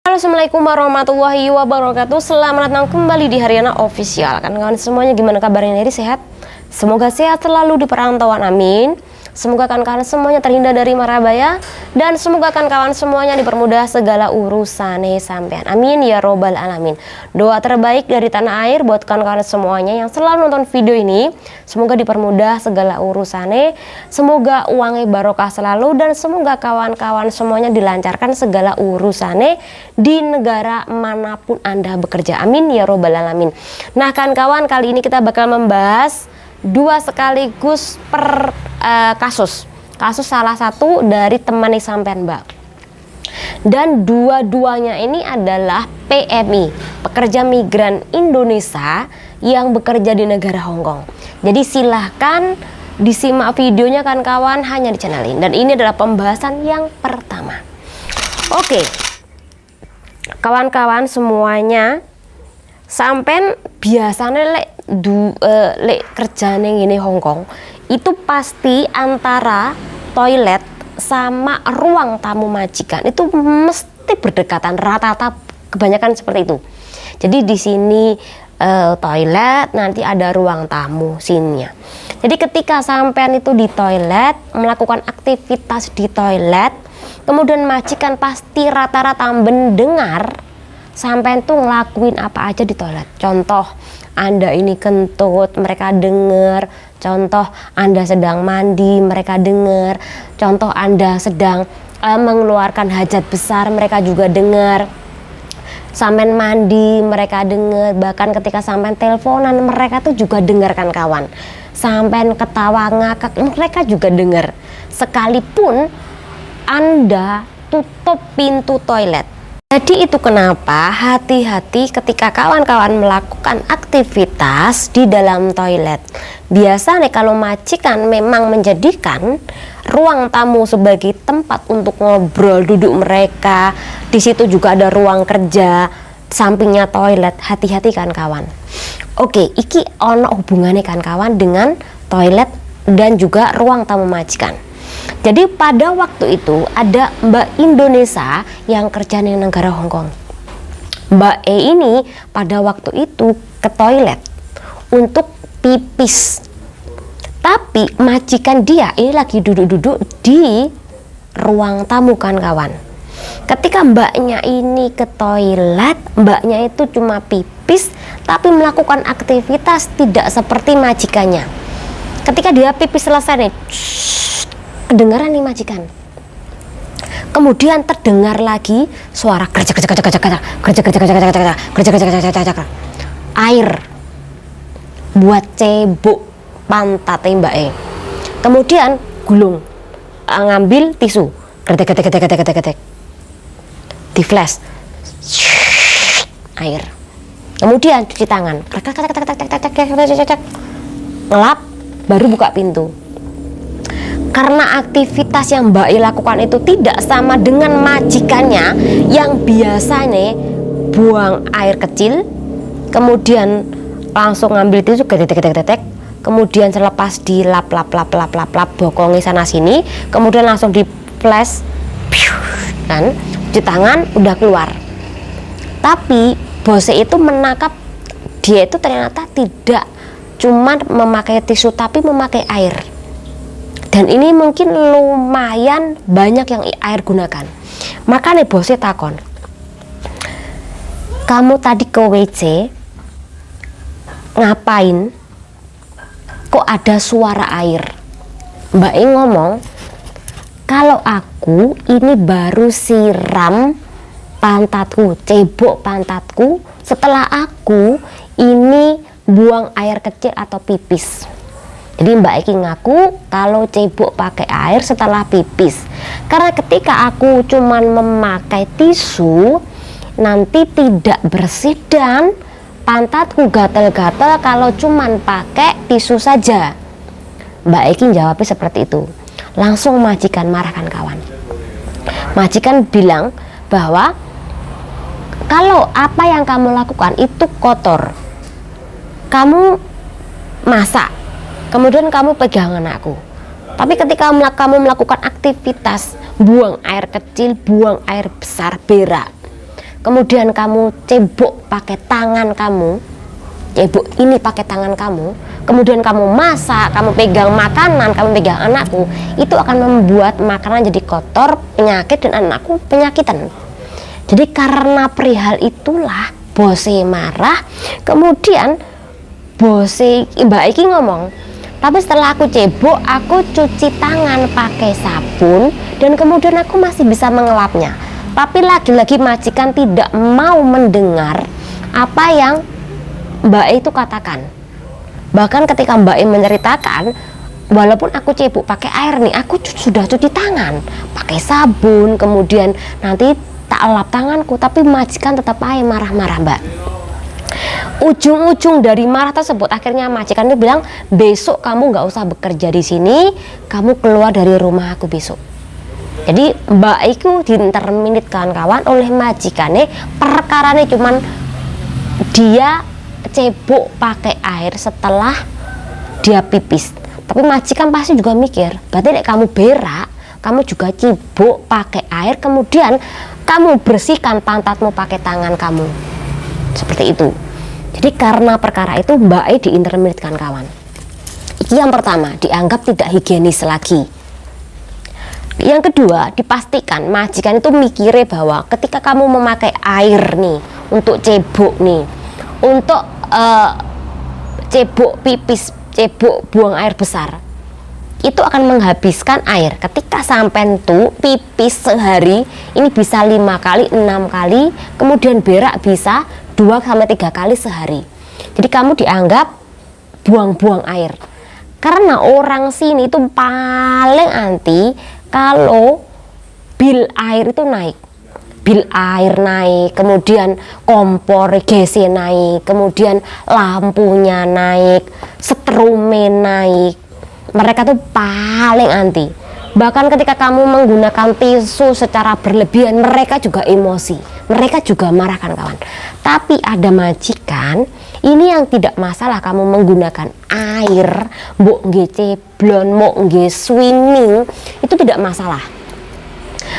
Halo, assalamualaikum warahmatullahi wabarakatuh. Selamat datang kembali di Haryana Official. Kan kawan semuanya, gimana kabarnya? Dari sehat? Semoga sehat selalu di perantauan, amin. Semoga kawan semuanya terhindar dari mara bahaya, dan semoga kawan semuanya dipermudah segala urusan sampean, amin ya robbal alamin. Doa terbaik dari tanah air buat kawan semuanya yang selalu nonton video ini, semoga dipermudah segala urusannya, semoga uangnya barokah selalu, dan semoga kawan-kawan semuanya dilancarkan segala urusannya di negara manapun Anda bekerja, amin ya robbal alamin. Nah kawan, kali ini kita bakal membahas dua sekaligus per kasus salah satu dari teman sampean mbak, dan dua-duanya ini adalah PMI, pekerja migran Indonesia yang bekerja di negara Hongkong. Jadi silahkan disimak videonya kan kawan, hanya di channel ini, dan ini adalah pembahasan yang pertama. Oke kawan-kawan semuanya, sampean biasanya lek kerja ning ini Hongkong itu pasti antara toilet sama ruang tamu majikan itu mesti berdekatan, rata-rata kebanyakan seperti itu. Jadi di sini toilet, nanti ada ruang tamu sininya. Jadi ketika sampean itu di toilet melakukan aktivitas di toilet, kemudian majikan pasti rata-rata mendengar sampean tuh ngelakuin apa aja di toilet. Contoh, Anda ini kentut, mereka dengar. Contoh, Anda sedang mandi, mereka dengar. Contoh, Anda sedang mengeluarkan hajat besar, mereka juga dengar. Sampean mandi, mereka dengar. Bahkan ketika sampean teleponan, mereka tuh juga dengar kan kawan. Sampean ketawa ngakak, mereka juga dengar. Sekalipun Anda tutup pintu toilet. Jadi itu kenapa hati-hati ketika kawan-kawan melakukan aktivitas di dalam toilet. Biasanya kalau majikan memang menjadikan ruang tamu sebagai tempat untuk ngobrol, duduk mereka. Di situ juga ada ruang kerja, sampingnya toilet. Hati-hati kan kawan. Oke, iki ono hubungannya kan kawan dengan toilet dan juga ruang tamu majikan. Jadi pada waktu itu ada Mbak Indonesia yang kerja di negara Hongkong. Mbak E ini pada waktu itu ke toilet untuk pipis. Tapi majikan dia ini lagi duduk-duduk di ruang tamu kan kawan. Ketika mbaknya ini ke toilet, mbaknya itu cuma pipis tapi melakukan aktivitas tidak seperti majikannya. Ketika dia pipis selesai nih, kedengaran nih majikan. Kemudian terdengar lagi suara kerja air buat cebok pantat Mbak E. Kemudian gulung, ngambil tisu, ketek di flash air. Kemudian cuci tangan, ngelap, baru buka pintu. Karena aktivitas yang Mbak I lakukan itu tidak sama dengan majikannya yang biasanya buang air kecil, kemudian langsung ngambil tisu ketek, kemudian selepas dilap bokongnya sana sini, kemudian langsung di flash kan, cuci tangan udah keluar. Tapi bosnya itu menangkap dia itu ternyata tidak cuma memakai tisu tapi memakai air. Dan ini mungkin lumayan banyak yang air gunakan. Makanya bosnya takon, kamu tadi ke WC ngapain? Kok ada suara air? Mbak E ngomong, kalau aku ini baru siram pantatku, cebok pantatku setelah aku ini buang air kecil atau pipis. Jadi Mbak Eki ngaku kalau cebok pakai air setelah pipis. Karena ketika aku cuman memakai tisu, nanti tidak bersih dan pantatku gatel-gatel kalau cuman pakai tisu saja. Mbak Eki jawabnya seperti itu. Langsung majikan marahkan kawan. Majikan bilang bahwa kalau apa yang kamu lakukan itu kotor. Kamu masak, kemudian kamu pegangan aku. Tapi ketika kamu melakukan aktivitas buang air kecil, buang air besar, berak, kemudian kamu cebok pakai tangan kamu, cebok ini pakai tangan kamu, kemudian kamu masak, kamu pegang makanan, kamu pegang anakku, itu akan membuat makanan jadi kotor, penyakit, dan anakku penyakitan. Jadi karena perihal itulah bose marah, kemudian bose Mbak Iki ngomong, tapi setelah aku cebok, aku cuci tangan pakai sabun dan kemudian aku masih bisa mengelapnya. Tapi lagi-lagi majikan tidak mau mendengar apa yang Mbak E itu katakan. Bahkan ketika Mbak E menceritakan, walaupun aku cebok pakai air nih, aku sudah cuci tangan pakai sabun, kemudian nanti tak lap tanganku, tapi majikan tetap aja marah-marah, Mbak. Ujung-ujung dari marah tersebut, akhirnya majikan itu bilang, besok kamu nggak usah bekerja di sini, kamu keluar dari rumah aku besok. Jadi Mbak itu diinterminit kawan-kawan oleh majikannya, perkaranya cuman dia cebok pakai air setelah dia pipis. Tapi majikan pasti juga mikir, berarti kamu berak, kamu juga cebok pakai air, kemudian kamu bersihkan pantatmu pakai tangan kamu. Seperti itu. Jadi karena perkara itu Mbak E diinterminitkan kawan. Yang pertama, dianggap tidak higienis lagi. Yang kedua, dipastikan majikan itu mikirnya bahwa ketika kamu memakai air nih untuk cebok nih, untuk cebok pipis, cebok buang air besar, itu akan menghabiskan air. Ketika sampai tuh pipis sehari ini bisa 5 kali, 6 kali, kemudian berak bisa 2-3 kali sehari. Jadi kamu dianggap buang-buang air. Karena orang sini itu paling anti kalau bil air itu naik. Bil air naik, kemudian kompor GC naik, kemudian lampunya naik, setrumnya naik. Mereka tuh paling anti. Bahkan ketika kamu menggunakan tisu secara berlebihan, mereka juga emosi, mereka juga marah kan kawan. Tapi ada majikan ini yang tidak masalah kamu menggunakan air, mbok nggih ceblon, mbok nggih swimming, itu tidak masalah.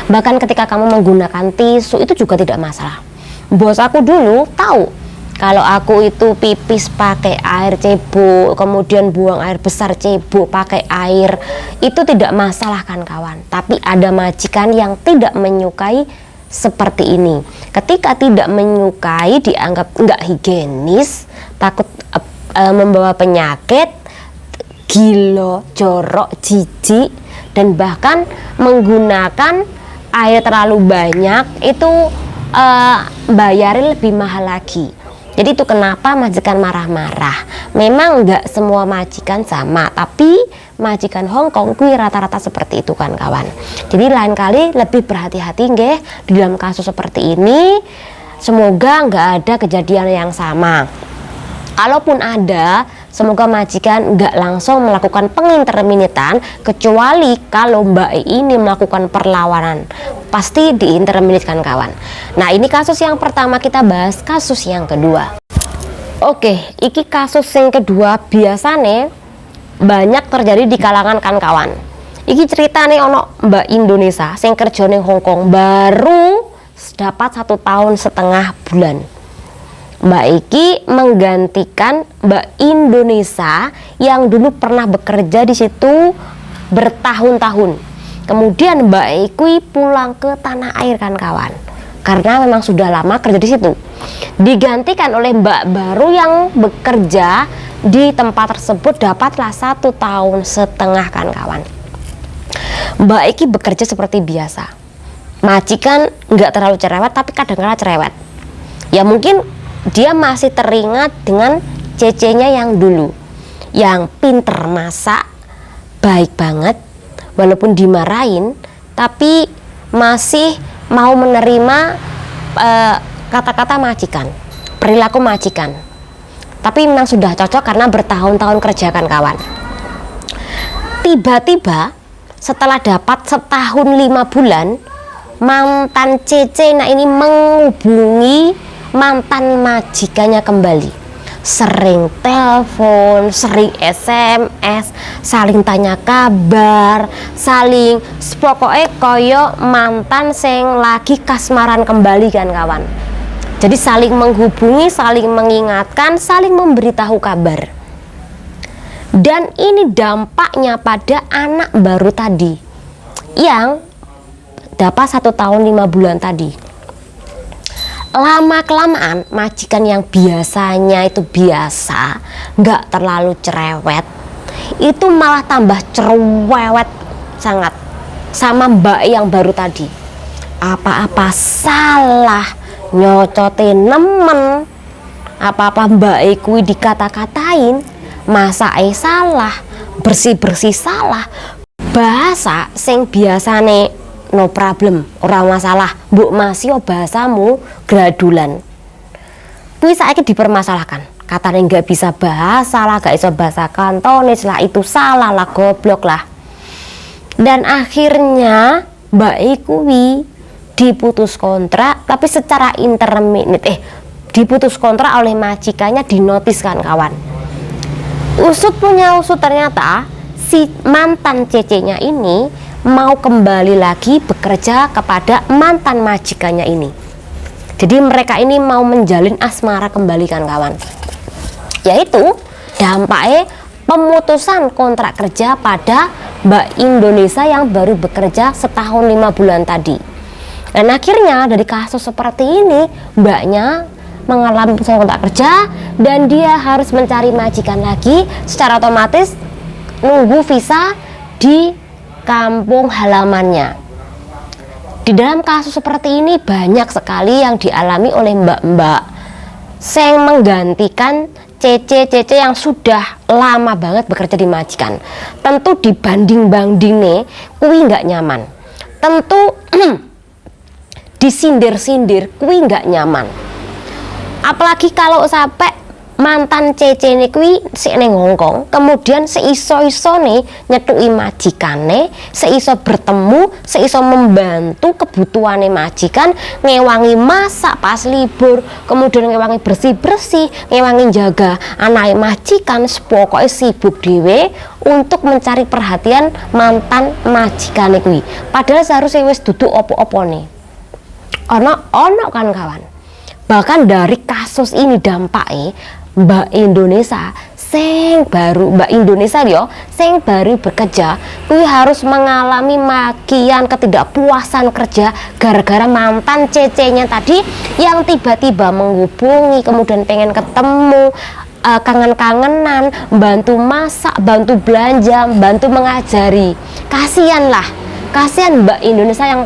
Bahkan ketika kamu menggunakan tisu itu juga tidak masalah. Bos aku dulu tahu kalau aku itu pipis pakai air cebok, kemudian buang air besar cebok pakai air, itu tidak masalah kan kawan. Tapi ada majikan yang tidak menyukai seperti ini. Ketika tidak menyukai, dianggap nggak higienis, takut membawa penyakit, gilo, jorok, jijik, dan bahkan menggunakan air terlalu banyak, itu bayarin lebih mahal lagi. Jadi itu kenapa majikan marah-marah. Memang nggak semua majikan sama, tapi majikan Hong Kong kui rata-rata seperti itu kan kawan. Jadi lain kali lebih berhati-hati nggih di dalam kasus seperti ini. Semoga nggak ada kejadian yang sama. Kalaupun ada, semoga majikan nggak langsung melakukan penginterminitan, kecuali kalau Mbak E ini melakukan perlawanan, pasti diinterminitkan kawan. Nah ini kasus yang pertama, kita bahas kasus yang kedua. Oke, iki kasus yang kedua biasanya banyak terjadi di kalangan kan kawan. Iki cerita nih ono Mbak Indonesia sing kerja ning Hong Kong baru dapat 1,5 tahun bulan. Mbak Iki menggantikan Mbak Indonesia yang dulu pernah bekerja di situ bertahun-tahun. Kemudian Mbak Iki pulang ke tanah air kan kawan, karena memang sudah lama kerja di situ. Digantikan oleh Mbak baru yang bekerja di tempat tersebut, dapatlah 1,5 tahun kan kawan. Mbak Iki bekerja seperti biasa. Majikan nggak terlalu cerewet, tapi kadang-kadang cerewet. Ya mungkin dia masih teringat dengan cece-nya yang dulu, yang pinter masak, baik banget, walaupun dimarahin, tapi masih mau menerima kata-kata majikan, perilaku majikan. Tapi memang sudah cocok karena bertahun-tahun kerja kan kawan. Tiba-tiba setelah dapat 1,5 tahun, mantan cece nah ini menghubungi mantan majikannya kembali. Sering telepon, sering SMS, saling tanya kabar, saling pokoknya koyo mantan sing lagi kasmaran kembali kan kawan. Jadi saling menghubungi, saling mengingatkan, saling memberitahu kabar. Dan ini dampaknya pada anak baru tadi yang dapat 1 tahun 5 bulan tadi. Lama kelamaan majikan yang biasanya itu biasa, nggak terlalu cerewet, itu malah tambah cerewet sangat sama mbak yang baru tadi. Apa-apa salah nyocotin nemen, apa-apa mbak kuwi dikata-katain, masak salah, bersih-bersih salah, bahasa sing biasane no problem, orang masalah, mbok masih bahasamu gradulan, kuwi saiki dipermasalahkan, katanya nggak bisa bahasa lah, nggak bisa bahasa Kantonis lah, itu salah lah, goblok lah. Dan akhirnya mbak kuwi diputus kontrak, tapi secara intermittent diputus kontrak oleh majikannya, dinotiskan kawan. Usut punya usut, ternyata si mantan cece-nya ini mau kembali lagi bekerja kepada mantan majikannya ini. Jadi mereka ini mau menjalin asmara kembali kan kawan. Yaitu dampaknya pemutusan kontrak kerja pada Mbak Indonesia yang baru bekerja 1 tahun 5 bulan tadi. Dan akhirnya dari kasus seperti ini, mbaknya mengalami pemutusan kontrak kerja dan dia harus mencari majikan lagi, secara otomatis nunggu visa di kampung halamannya. Di dalam kasus seperti ini banyak sekali yang dialami oleh mbak-mbak yang menggantikan cece-cece yang sudah lama banget bekerja di majikan. Tentu dibanding-banding nih, kuwi nggak nyaman. Tentu disindir-sindir, kuwi nggak nyaman. Apalagi kalau sampai mantan cece nih kuwi sik ning Hongkong, kemudian seiso-iso nih nyetui majikane, seiso bertemu, seiso membantu kebutuhane majikan, ngewangi masak pas libur, kemudian ngewangi bersih-bersih, ngewangi jaga anake majikan, pokoknya sibuk dhewe untuk mencari perhatian mantan majikane kuwi. Padahal seharusnya wis duduk opo-opone. Ono kan kawan. Bahkan dari kasus ini dampaknya Mbak Indonesia sing baru bekerja kuwi harus mengalami makian ketidakpuasan kerja gara-gara mantan cece-nya tadi yang tiba-tiba menghubungi, kemudian pengen ketemu, kangen-kangenan, bantu masak, bantu belanja, bantu mengajari. Kasihan Mbak Indonesia yang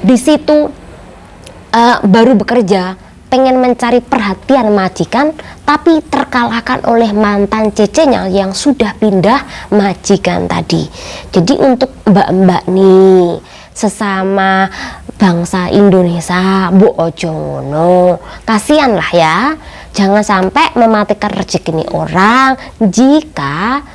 di situ baru bekerja, pengen mencari perhatian majikan, tapi terkalahkan oleh mantan cecenya yang sudah pindah majikan tadi. Jadi untuk mbak-mbak nih, sesama bangsa Indonesia, bu ojo ngono, kasihan lah ya, jangan sampai mematikan rezeki orang jika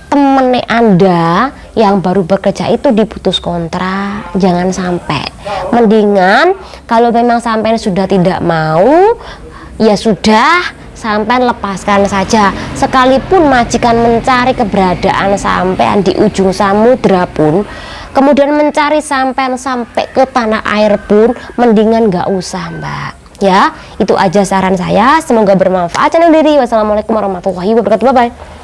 temennya Anda yang baru bekerja itu diputus kontrak. Jangan sampai. Mendingan kalau memang sampai sudah tidak mau, ya sudah, sampai lepaskan saja. Sekalipun majikan mencari keberadaan sampai di ujung samudra pun, kemudian mencari sampai ke tanah air pun, mendingan nggak usah mbak. Ya, itu aja saran saya. Semoga bermanfaat channel Diri. Wassalamualaikum warahmatullahi wabarakatuh. Bye bye.